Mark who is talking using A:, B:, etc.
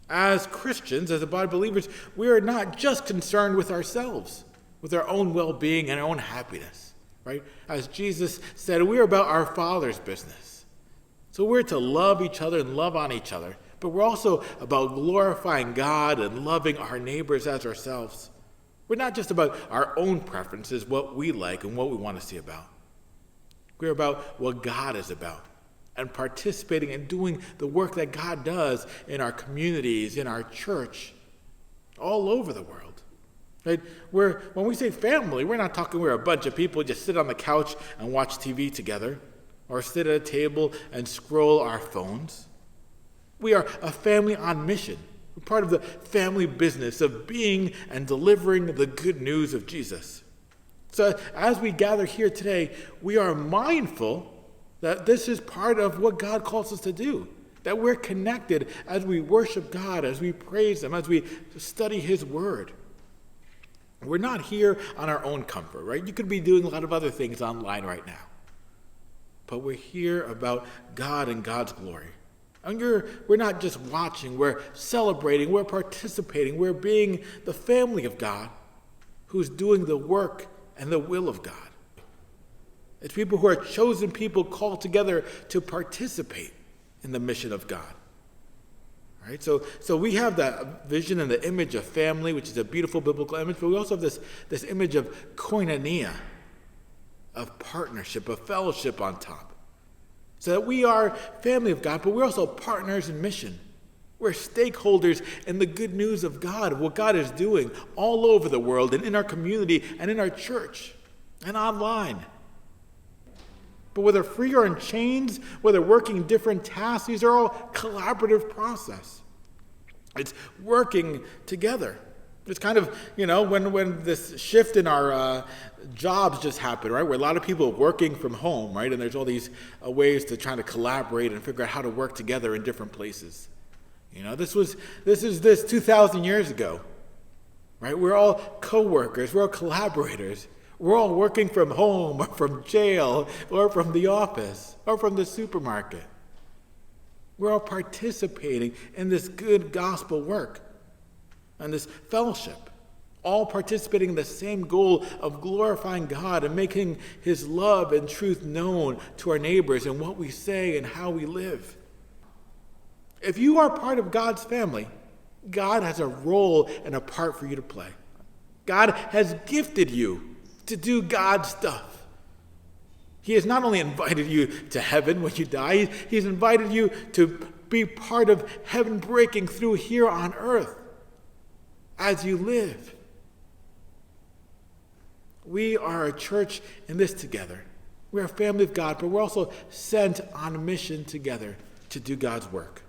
A: As Christians, as a body of believers, we are not just concerned with ourselves, with our own well-being and our own happiness, right? As Jesus said, we are about our Father's business. So we're to love each other and love on each other, but we're also about glorifying God and loving our neighbors as ourselves. We're not just about our own preferences, what we like and what we want to see about. We're about what God is about and participating and doing the work that God does in our communities, in our church, all over the world. Right? When we say family, we're not talking we're a bunch of people who just sit on the couch and watch TV together or sit at a table and scroll our phones. We are a family on mission. We're part of the family business of being and delivering the good news of Jesus. So as we gather here today, we are mindful that this is part of what God calls us to do, that we're connected as we worship God, as we praise Him, as we study His Word. We're not here on our own comfort, right? You could be doing a lot of other things online right now. But we're here about God and God's glory. And we're not just watching, we're celebrating, we're participating, we're being the family of God who's doing the work and the will of God. It's people who are chosen people called together to participate in the mission of God. All right, so we have that vision and the image of family, which is a beautiful biblical image, but we also have this image of koinonia, of partnership, of fellowship on top. So that we are family of God, but we're also partners in mission. We're stakeholders in the good news of God, of what God is doing all over the world and in our community and in our church and online. But whether free or in chains, whether working different tasks, these are all collaborative process. It's working together. It's kind of, when this shift in our jobs just happened, right? Where a lot of people are working from home, right? And there's all these ways to try to collaborate and figure out how to work together in different places. This is 2,000 years ago, right? We're all co-workers. We're all collaborators. We're all working from home or from jail or from the office or from the supermarket. We're all participating in this good gospel work and this fellowship, all participating in the same goal of glorifying God and making His love and truth known to our neighbors in what we say and how we live. If you are part of God's family, God has a role and a part for you to play. God has gifted you to do God's stuff. He has not only invited you to heaven when you die, He's invited you to be part of heaven breaking through here on earth as you live. We are a church in this together. We're a family of God, but we're also sent on a mission together to do God's work.